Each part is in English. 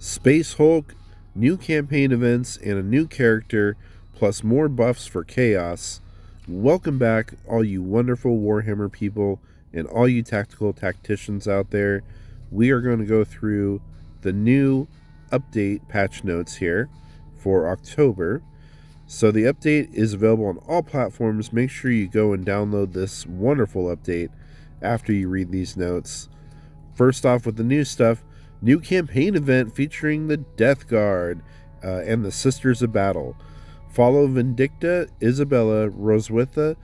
Space Hulk, new campaign events, and a new character, plus more buffs for Chaos. Welcome back, all you wonderful Warhammer people and all you tactical tacticians out there. We are going to go through the new update patch notes here for October. So the update is available on all platforms. Make sure you go and download this wonderful update after you read these notes. First off, with the new stuff, new campaign event featuring the Death Guard and the Sisters of Battle. Follow Vindicta, Isabella, Roswitha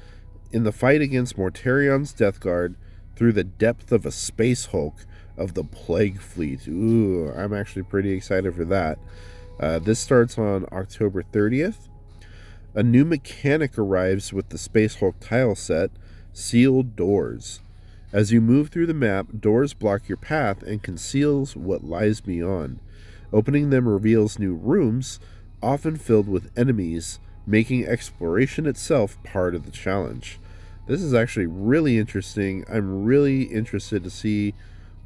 in the fight against Mortarion's Death Guard through the depth of a Space Hulk of the Plague Fleet. Ooh, I'm actually pretty excited for that. This starts on October 30th. A new mechanic arrives with the Space Hulk tile set, Sealed Doors. As you move through the map, doors block your path and conceals what lies beyond. Opening them reveals new rooms, often filled with enemies, making exploration itself part of the challenge. This is actually really interesting. I'm really interested to see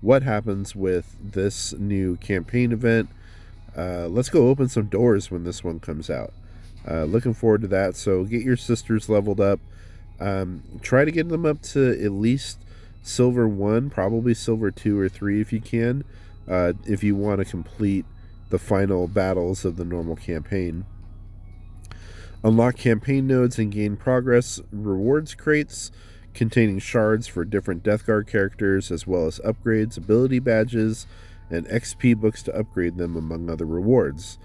what happens with this new campaign event. Let's go open some doors when this one comes out. Looking forward to that. So get your sisters leveled up. Try to get them up to at least Silver 1, probably Silver 2 or 3 if you can, if you want to complete the final battles of the normal campaign. Unlock campaign nodes and gain progress rewards crates containing shards for different Death Guard characters, as well as upgrades, ability badges, and XP books to upgrade them, among other rewards.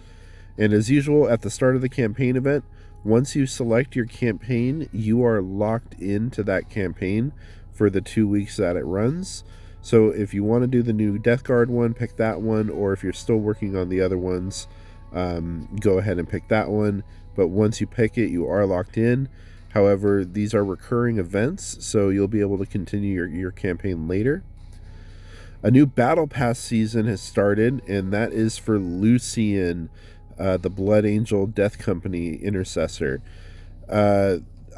And as usual, at the start of the campaign event, once you select your campaign, you are locked into that campaign for the 2 weeks that it runs. So if you want to do the new Death Guard one, pick that one, or if you're still working on the other ones, go ahead and pick that one. But once you pick it, you are locked in. However, these are recurring events, so you'll be able to continue your campaign later. A new Battle Pass season has started, and that is for Lucian, the Blood Angel Death Company Intercessor.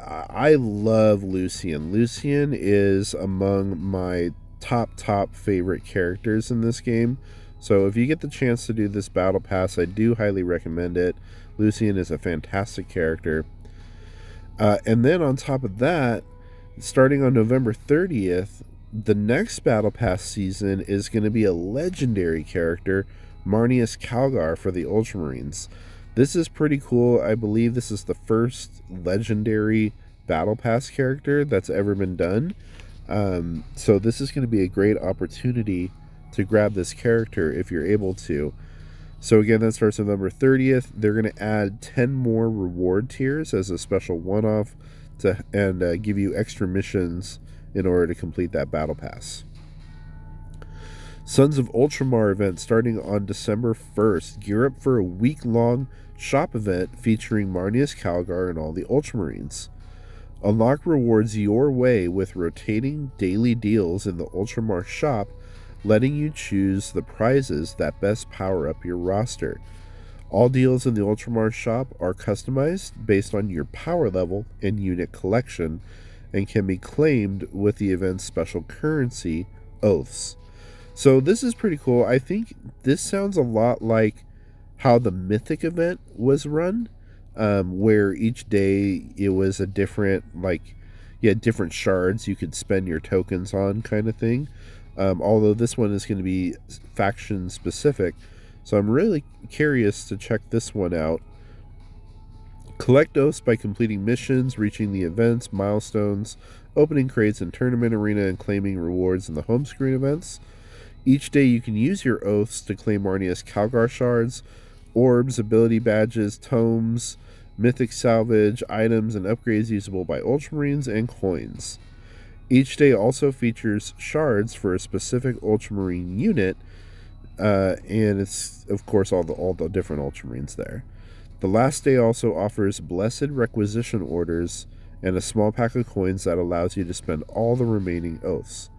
I love Lucian. Lucian is among my top favorite characters in this game. So if you get the chance to do this Battle Pass, I do highly recommend it. Lucian is a fantastic character. And then on top of that, starting on November 30th, the next Battle Pass season is going to be a legendary character, Marneus Calgar, for the Ultramarines. This is pretty cool. I believe this is the first legendary Battle Pass character that's ever been done. So this is going to be a great opportunity to grab this character if you're able to. So again, that starts November 30th. They're going to add 10 more reward tiers as a special one-off and give you extra missions in order to complete that Battle Pass. Sons of Ultramar event starting on December 1st. Gear up for a week-long shop event featuring Marneus Calgar and all the Ultramarines. Unlock rewards your way with rotating daily deals in the Ultramar shop, letting you choose the prizes that best power up your roster. All deals in the Ultramar shop are customized based on your power level and unit collection, and can be claimed with the event's special currency, Oaths. So this is pretty cool. I think this sounds a lot like how the Mythic event was run, where each day it was a different, different shards you could spend your tokens on kind of thing. Although this one is going to be faction specific. So I'm really curious to check this one out. Collect oaths by completing missions, reaching the events, milestones, opening crates in tournament arena, and claiming rewards in the home screen events. Each day you can use your oaths to claim Marneus Calgar shards, orbs, ability badges, tomes, mythic salvage, items, and upgrades usable by Ultramarines, and coins. Each day also features shards for a specific Ultramarine unit, and it's, of course, all the different Ultramarines there. The last day also offers Blessed Requisition Orders and a small pack of coins that allows you to spend all the remaining oaths.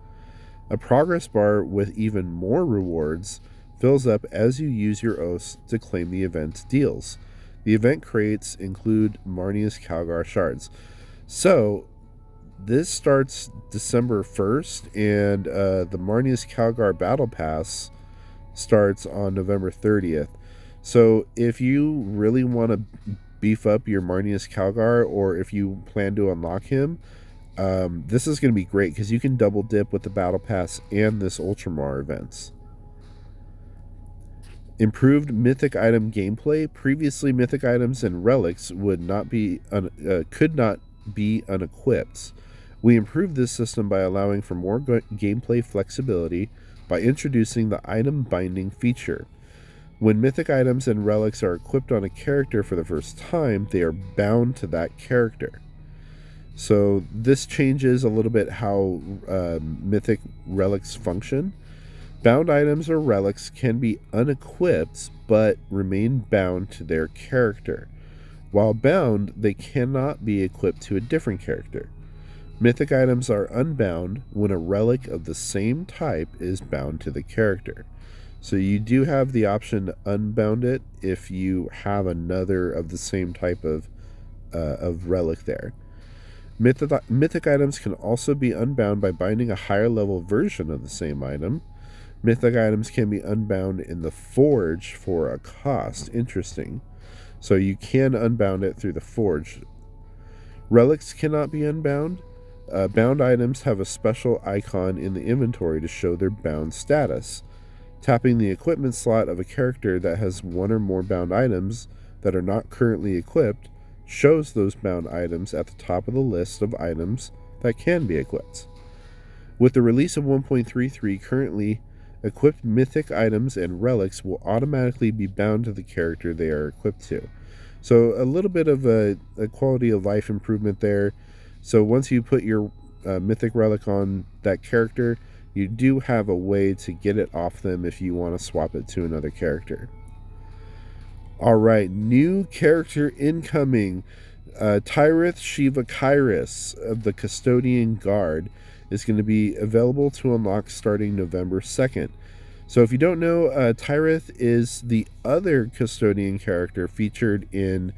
A progress bar with even more rewards fills up as you use your oaths to claim the event's deals. The event crates include Marneus Calgar shards. So this starts December 1st, and the Marneus Calgar Battle Pass starts on November 30th. So if you really want to beef up your Marnius Calgar, or if you plan to unlock him, this is going to be great because you can double dip with the Battle Pass and this Ultramar events. Improved mythic item gameplay. Previously, mythic items and relics could not be unequipped. We improved this system by allowing for more gameplay flexibility by introducing the item binding feature. When mythic items and relics are equipped on a character for the first time, they are bound to that character. So this changes a little bit how mythic relics function. Bound items or relics can be unequipped but remain bound to their character. While bound, they cannot be equipped to a different character. Mythic items are unbound when a relic of the same type is bound to the character. So you do have the option to unbound it if you have another of the same type of relic there. Mythic items can also be unbound by binding a higher level version of the same item. Mythic items can be unbound in the Forge for a cost. Interesting. So you can unbound it through the Forge. Relics cannot be unbound. Bound items have a special icon in the inventory to show their bound status. Tapping the equipment slot of a character that has one or more bound items that are not currently equipped shows those bound items at the top of the list of items that can be equipped. With the release of 1.33, currently equipped mythic items and relics will automatically be bound to the character they are equipped to. So a little bit of a quality of life improvement there. So once you put your mythic relic on that character, you do have a way to get it off them if you want to swap it to another character. Alright, new character incoming. Tyrith Shiva Kairos of the Custodian Guard is going to be available to unlock starting November 2nd. So if you don't know, Tyrith is the other Custodian character featured in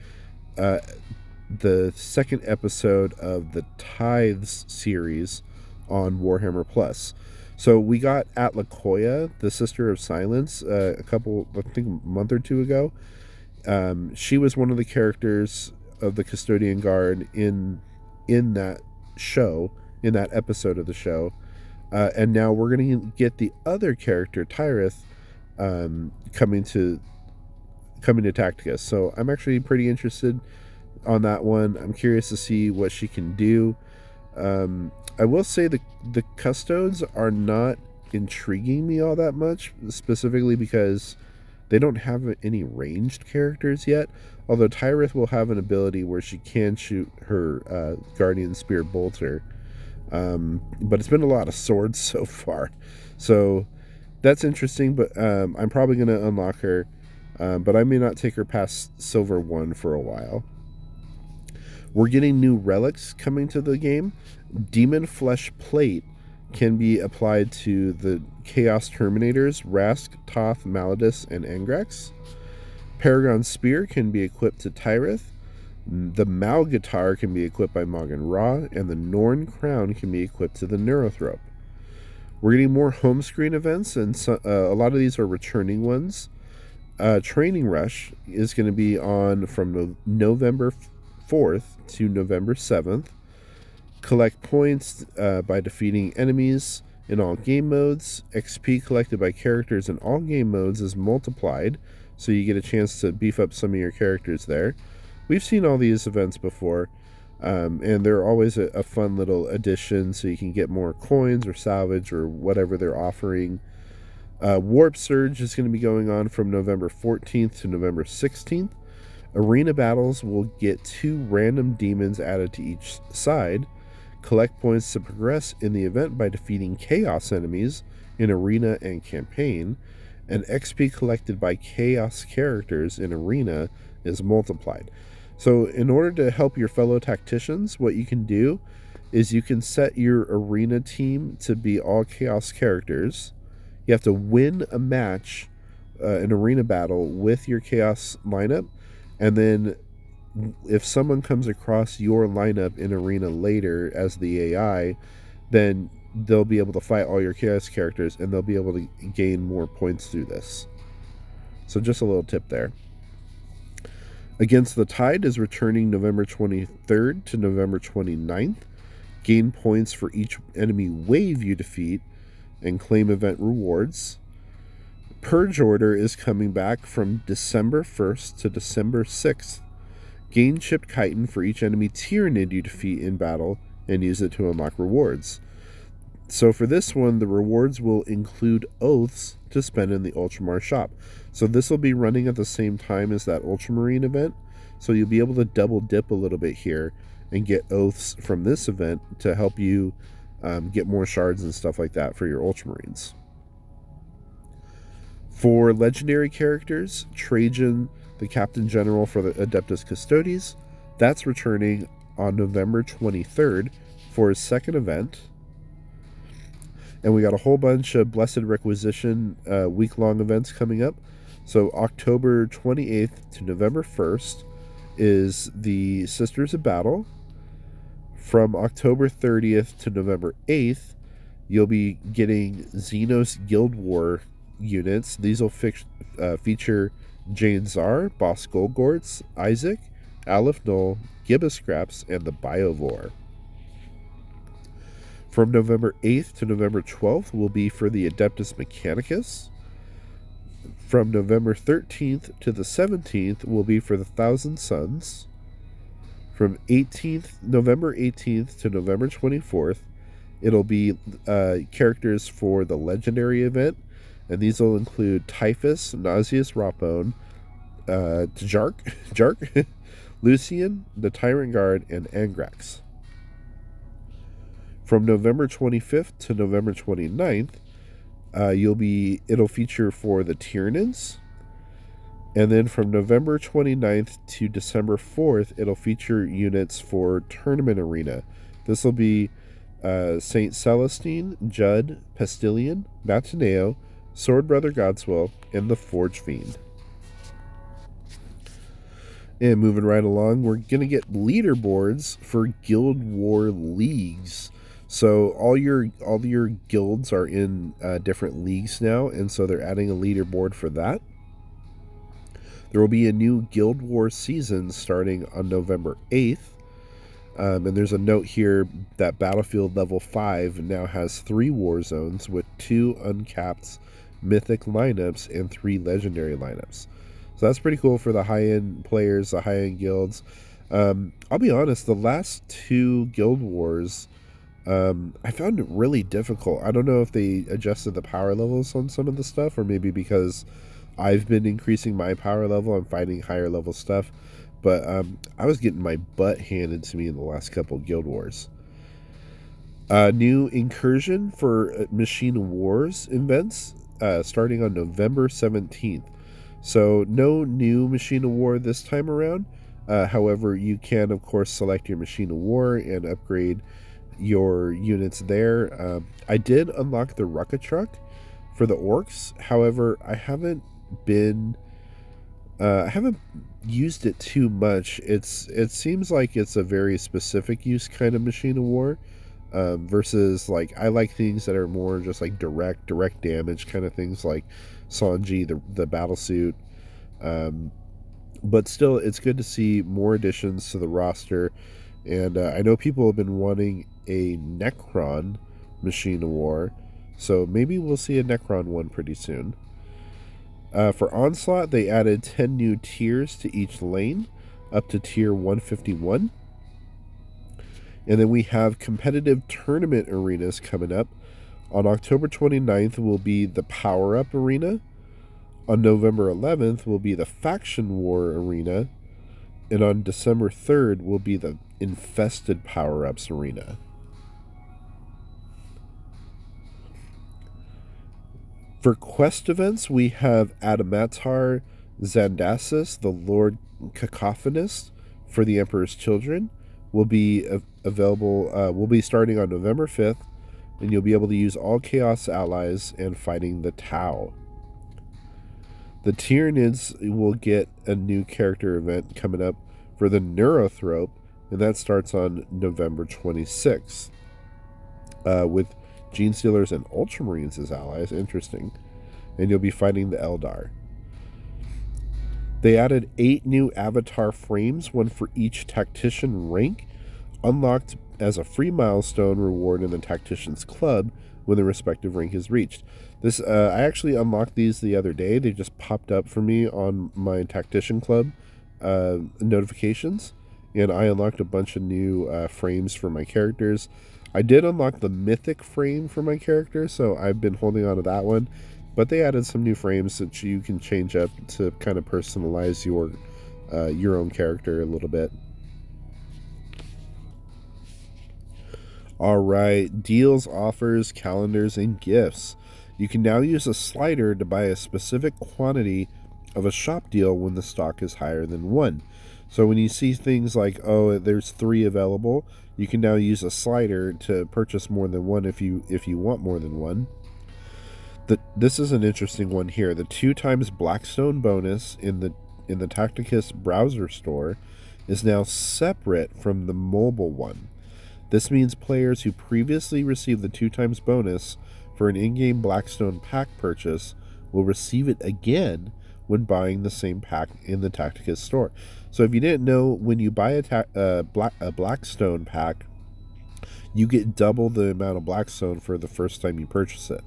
the second episode of the Tithes series on Warhammer Plus. So we got Atlakoya, the Sister of Silence, a month or two ago. She was one of the characters of the Custodian Guard in that show, in that episode of the show. And now we're going to get the other character, Tyrith, coming to Tacticus. So I'm actually pretty interested on that one. I'm curious to see what she can do. I will say the Custodes are not intriguing me all that much, specifically because they don't have any ranged characters yet, although Tyrith will have an ability where she can shoot her Guardian Spear Bolter. But it's been a lot of swords so far. So that's interesting, but I'm probably going to unlock her, but I may not take her past Silver 1 for a while. We're getting new relics coming to the game. Demon Flesh Plate can be applied to the Chaos Terminators, Rask, Toth, Maladus, and Angrax. Paragon Spear can be equipped to Tyrith. The Mal Guitar can be equipped by Magan Ra, and the Norn Crown can be equipped to the Neurothrope. We're getting more home screen events, and a lot of these are returning ones. Training Rush is going to be on from November 4th to November 7th. Collect points by defeating enemies in all game modes. XP collected by characters in all game modes is multiplied, so you get a chance to beef up some of your characters there. We've seen all these events before, and they're always a fun little addition, so you can get more coins or salvage or whatever they're offering. Warp Surge is going to be going on from November 14th to November 16th. Arena battles will get 2 random demons added to each side. Collect points to progress in the event by defeating chaos enemies in arena and campaign, and XP collected by chaos characters in arena is multiplied. So in order to help your fellow tacticians, what you can do is you can set your arena team to be all chaos characters. You have to win a match, an arena battle with your chaos lineup, and then if someone comes across your lineup in arena later as the AI, then they'll be able to fight all your Chaos characters, and they'll be able to gain more points through this. So just a little tip there. Against the Tide is returning November 23rd to November 29th. Gain points for each enemy wave you defeat, and claim event rewards. Purge Order is coming back from December 1st to December 6th. Gain Chipped Chitin for each enemy Tyranid you defeat in battle, and use it to unlock rewards. So for this one, the rewards will include oaths to spend in the Ultramar shop. So this will be running at the same time as that Ultramarine event. So you'll be able to double dip a little bit here and get oaths from this event to help you get more shards and stuff like that for your Ultramarines. For legendary characters, Trajan, the Captain General for the Adeptus Custodes, that's returning on November 23rd for his second event. And we got a whole bunch of Blessed Requisition week-long events coming up. So October 28th to November 1st is the Sisters of Battle. From October 30th to November 8th, you'll be getting Xenos Guild War units. These will feature Jane Czar, Boss Golgorts, Isaac, Aleph Null, Gibbous Scraps, and the Biovore. From November 8th to November 12th will be for the Adeptus Mechanicus. From November 13th to the 17th will be for the Thousand Suns. From November 18th to November 24th, it'll be characters for the Legendary event, and these will include Typhus, Nauseous Rawbone, Jark, Lucian, the Tyrant Guard, and Angrax. From November 25th to November 29th, it'll feature for the Tyranids. And then from November 29th to December 4th, it'll feature units for Tournament Arena. This will be Saint Celestine, Judd, Pestillion, Matineo, Sword Brother Godswell, and the Forge Fiend. And moving right along, we're going to get leaderboards for Guild War leagues. So all your guilds are in different leagues now, and so they're adding a leaderboard for that. There will be a new Guild War season starting on November 8th. And there's a note here that Battlefield Level 5 now has 3 war zones with 2 uncapped mythic lineups and 3 legendary lineups. So that's pretty cool for the high-end players, the high-end guilds. I'll be honest, the last 2 Guild Wars, I found it really difficult. I don't know if they adjusted the power levels on some of the stuff, or maybe because I've been increasing my power level and fighting higher level stuff. But I was getting my butt handed to me in the last couple Guild Wars. New incursion for Machine Wars events starting on November 17th. So no new Machine of War this time around. However, you can, of course, select your Machine of War and upgrade your units there. I did unlock the Rucka Truck for the Orcs. However, I haven't used it too much. It seems like it's a very specific use kind of Machine of War, versus like I like things that are more just like direct damage kind of things, like Sanji, the battle suit. But still, it's good to see more additions to the roster, and I know people have been wanting a Necron Machine of War, so maybe we'll see a Necron one pretty soon. For Onslaught, they added 10 new tiers to each lane, up to tier 151. And then we have competitive tournament arenas coming up. On October 29th will be the Power Up Arena. On November 11th will be the Faction War Arena. And on December 3rd will be the Infested Power Ups Arena. For quest events, we have Adamantar Zandasis, the Lord Cacophonist for the Emperor's Children, will be available. Will be starting on November 5th, and you'll be able to use all Chaos allies and fighting the Tau. The Tyranids will get a new character event coming up for the Neurothrope, and that starts on November 26th, with Genestealers and Ultramarines as allies. Interesting. And you'll be fighting the Eldar. They added 8 new avatar frames, one for each tactician rank, unlocked as a free milestone reward in the Tacticians Club when the respective rank is reached. This I actually unlocked these the other day. They just popped up for me on my Tactician Club notifications, and I unlocked a bunch of new frames for my characters. I did unlock the Mythic frame for my character, so I've been holding on to that one. But they added some new frames that you can change up to kind of personalize your own character a little bit. All right, deals, offers, calendars, and gifts. You can now use a slider to buy a specific quantity of a shop deal when the stock is higher than 1. So when you see things like, oh, there's 3 available, you can now use a slider to purchase more than 1 if you want more than 1. This is an interesting one here. The 2x Blackstone bonus in the Tacticus browser store is now separate from the mobile one. This means players who previously received the 2x bonus for an in-game Blackstone pack purchase will receive it again when buying the same pack in the Tacticus store. So if you didn't know, when you buy a Blackstone pack, you get double the amount of Blackstone for the first time you purchase it.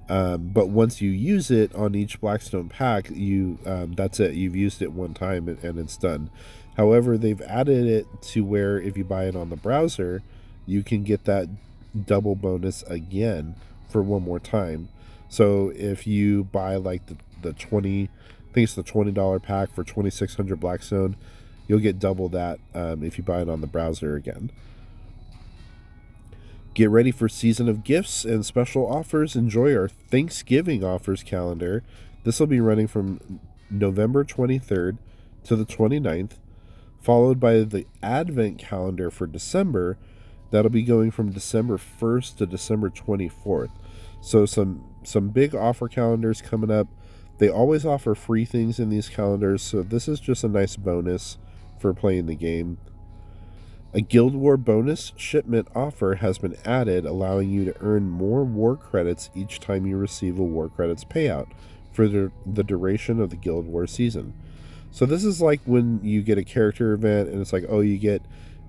But once you use it on each Blackstone pack, that's it. You've used it one time and it's done. However, they've added it to where if you buy it on the browser, you can get that double bonus again for one more time. So if you buy like the 20, I think it's the $20 pack for 2,600 Blackstone, you'll get double that if you buy it on the browser again. Get ready for Season of Gifts and special offers. Enjoy our Thanksgiving offers calendar. This will be running from November 23rd to the 29th, followed by the Advent calendar for December. That'll be going from December 1st to December 24th. So some big offer calendars coming up. They always offer free things in these calendars, so this is just a nice bonus for playing the game. A Guild War bonus shipment offer has been added, allowing you to earn more war credits each time you receive a war credits payout for the duration of the Guild War season. So this is like when you get a character event and it's like, oh, you get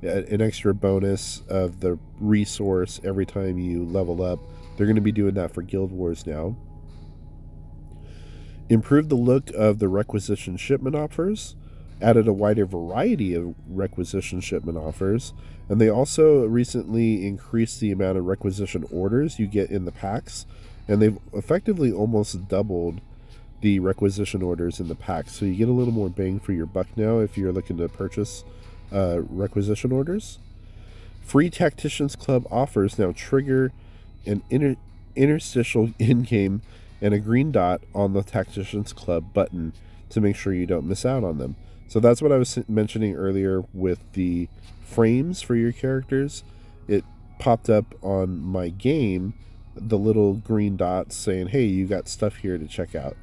an extra bonus of the resource every time you level up. They're going to be doing that for Guild Wars now. Improved the look of the requisition shipment offers. Added a wider variety of requisition shipment offers, and they also recently increased the amount of requisition orders you get in the packs, and they've effectively almost doubled the requisition orders in the packs, so you get a little more bang for your buck now if you're looking to purchase requisition orders. Free Tacticians Club offers now trigger an interstitial in-game and a green dot on the Tacticians Club button to make sure you don't miss out on them. So that's what I was mentioning earlier with the frames for your characters. It popped up on my game, the little green dots saying, hey, you got stuff here to check out.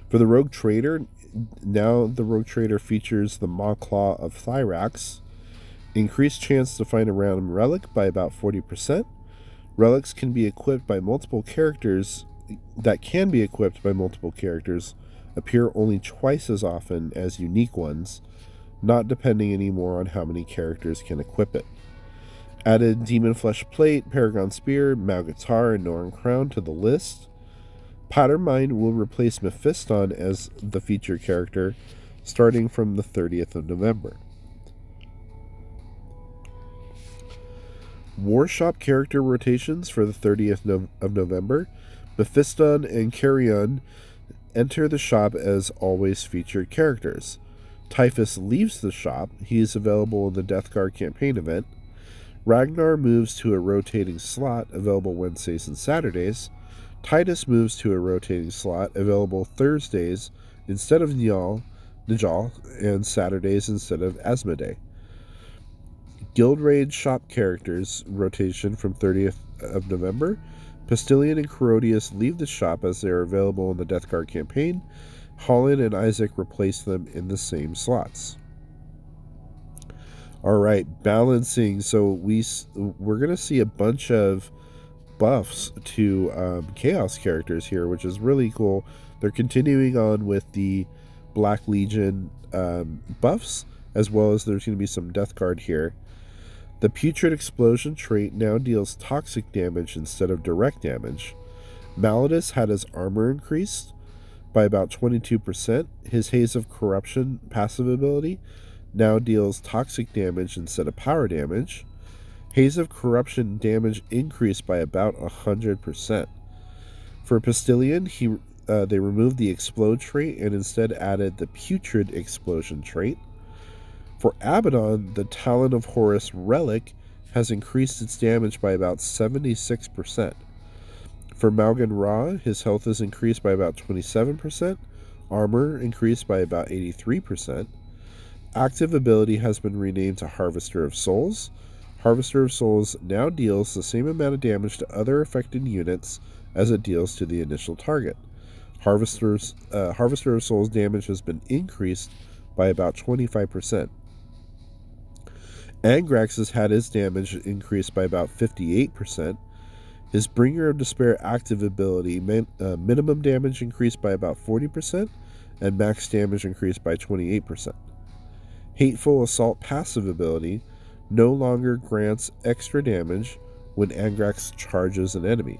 For the Rogue Trader, now the Rogue Trader features the Maw Claw of Thyrax. Increased chance to find a random relic by about 40%. Relics can be equipped by multiple characters appear only twice as often as unique ones, not depending anymore on how many characters can equip it. Added Demon Flesh Plate, Paragon Spear, Mao Guitar, and Norn Crown to the list. Powder Mine will replace Mephiston as the feature character starting from the 30th of November. Warshop character rotations for the 30th of November. Mephiston and Carrion enter the shop as always featured characters. Typhus leaves the shop. He is available in the Death Guard campaign event. Ragnar moves to a rotating slot, available Wednesdays and Saturdays. Titus moves to a rotating slot, available Thursdays instead of Njal, and Saturdays instead of Asmodee. Guild Raid shop characters rotation from 30th of November. Postilion and Herodias leave the shop as they are available in the Death Guard campaign. Holland and Isaac replace them in the same slots. All right, balancing. So we're gonna see a bunch of buffs to chaos characters here, which is really cool. They're continuing on with the Black Legion buffs, as well as there's going to be some Death Guard here. The Putrid Explosion trait now deals toxic damage instead of direct damage. Malladus had his armor increased by about 22%. His Haze of Corruption passive ability now deals toxic damage instead of power damage. Haze of Corruption damage increased by about 100%. For Pastilian, they removed the Explode trait and instead added the Putrid Explosion trait. For Abaddon, the Talon of Horus relic has increased its damage by about 76%. For Malgan Ra, his health is increased by about 27%, armor increased by about 83%. Active ability has been renamed to Harvester of Souls. Harvester of Souls now deals the same amount of damage to other affected units as it deals to the initial target. Harvester of Souls damage has been increased by about 25%. Angrax has had his damage increased by about 58%. His Bringer of Despair active ability minimum damage increased by about 40%, and max damage increased by 28%. Hateful Assault passive ability no longer grants extra damage when Angrax charges an enemy.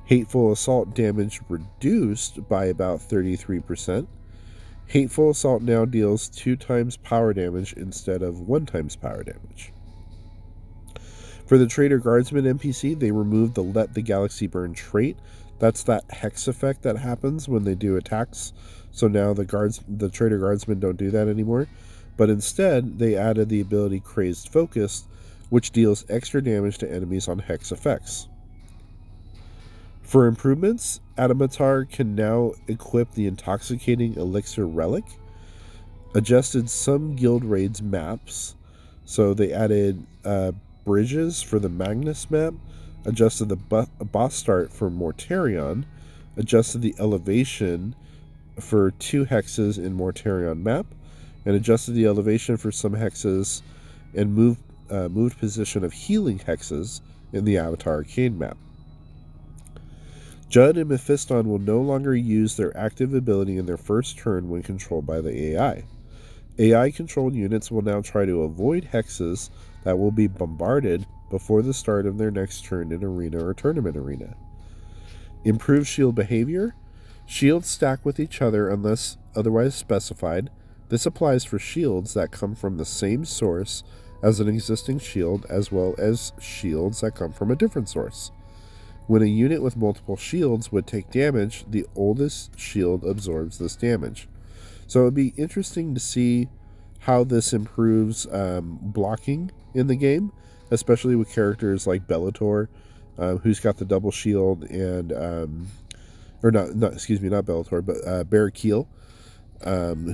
Hateful Assault damage reduced by about 33%. Hateful Assault now deals 2 times power damage instead of 1 times power damage. For the Traitor Guardsman NPC, they removed the Let the Galaxy Burn trait. That's that hex effect that happens when they do attacks. So now the Traitor Guardsmen don't do that anymore. But instead, they added the ability Crazed Focus, which deals extra damage to enemies on hex effects. For improvements, Adamatar can now equip the Intoxicating Elixir Relic, adjusted some guild raids maps, so they added bridges for the Magnus map, adjusted the boss start for Mortarion, adjusted the elevation for 2 hexes in Mortarion map, and adjusted the elevation for some hexes and moved position of healing hexes in the Avatar Arcane map. Judd and Mephiston will no longer use their active ability in their first turn when controlled by the AI. AI-controlled units will now try to avoid hexes that will be bombarded before the start of their next turn in arena or tournament arena. Improved shield behavior. Shields stack with each other unless otherwise specified. This applies for shields that come from the same source as an existing shield, as well as shields that come from a different source. When a unit with multiple shields would take damage, the oldest shield absorbs this damage. So it would be interesting to see how this improves blocking in the game, especially with characters like Bellator, who's got the double shield, and not Bellator, but Barrakiel,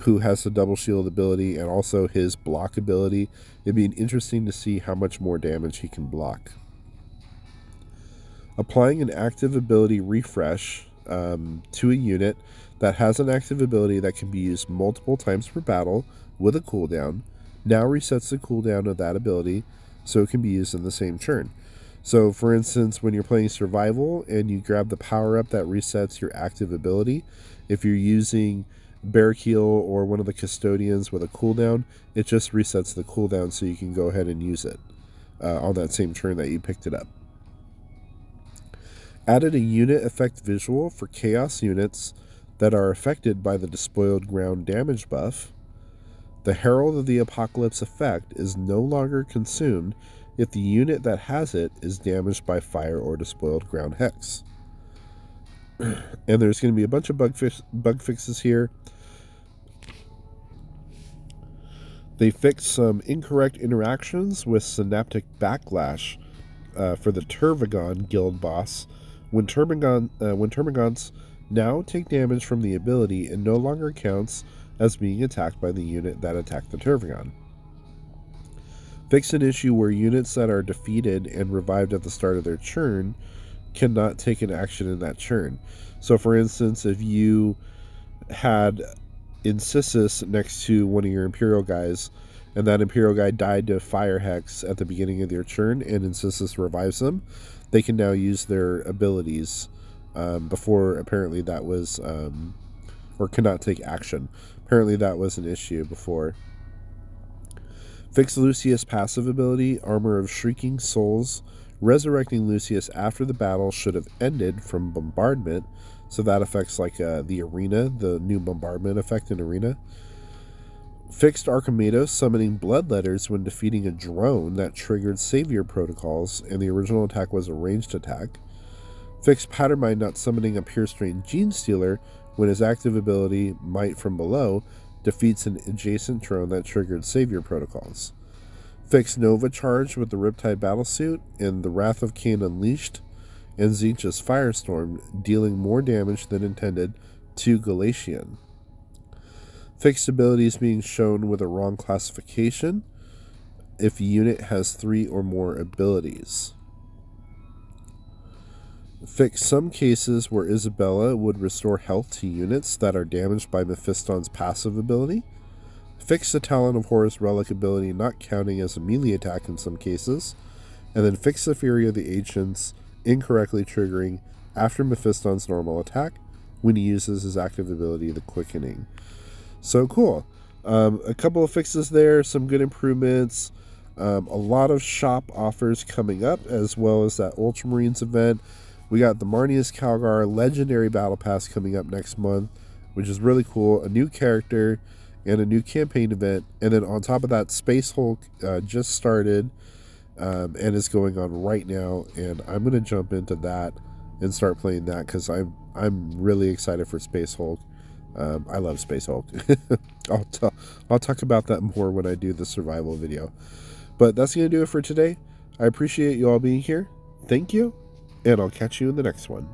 who has the double shield ability and also his block ability. It'd be interesting to see how much more damage he can block. Applying an active ability refresh to a unit that has an active ability that can be used multiple times per battle with a cooldown now resets the cooldown of that ability so it can be used in the same turn. So, for instance, when you're playing Survival and you grab the power-up that resets your active ability, if you're using Barrakiel or one of the Custodians with a cooldown, it just resets the cooldown so you can go ahead and use it on that same turn that you picked it up. Added a unit effect visual for chaos units that are affected by the Despoiled Ground damage buff. The Herald of the Apocalypse effect is no longer consumed if the unit that has it is damaged by fire or Despoiled Ground hex. And there's going to be a bunch of bug fixes here. They fixed some incorrect interactions with Synaptic Backlash for the Tervagon guild boss. When Termagants now take damage from the ability, it no longer counts as being attacked by the unit that attacked the Tervagon. Fix an issue where units that are defeated and revived at the start of their turn cannot take an action in that turn. So, for instance, if you had Incisus next to one of your Imperial guys and that Imperial guy died to fire hex at the beginning of their turn and insists this revives them, they can now use their abilities. Before, apparently, that was, or cannot take action. Apparently, that was an issue before. Fix Lucius' passive ability, Armor of Shrieking Souls. Resurrecting Lucius after the battle should have ended from bombardment. So that affects like the arena, the new bombardment effect in arena. Fixed Archimedos, summoning Bloodletters when defeating a drone that triggered Savior protocols, and the original attack was a ranged attack. Fixed Pattermind, not summoning a Pure Strain Gene Stealer when his active ability, Might from Below, defeats an adjacent drone that triggered Savior protocols. Fixed Nova Charge with the Riptide Battlesuit and the Wrath of Cain Unleashed and Zinch's Firestorm, dealing more damage than intended to Galatian. Fixed abilities being shown with a wrong classification if a unit has 3 or more abilities. Fix some cases where Isabella would restore health to units that are damaged by Mephiston's passive ability. Fix the Talon of Horus relic ability not counting as a melee attack in some cases. And then fix the Fury of the Ancients incorrectly triggering after Mephiston's normal attack when he uses his active ability, the Quickening. So cool. A couple of fixes there, some good improvements, a lot of shop offers coming up, as well as that Ultramarines event. We got the Marnius Calgar Legendary Battle Pass coming up next month, which is really cool. A new character and a new campaign event. And then on top of that, Space Hulk just started and is going on right now. And I'm going to jump into that and start playing that because I'm really excited for Space Hulk. I love Space Hulk. I'll talk about that more when I do the survival video. But that's going to do it for today. I appreciate you all being here. Thank you. And I'll catch you in the next one.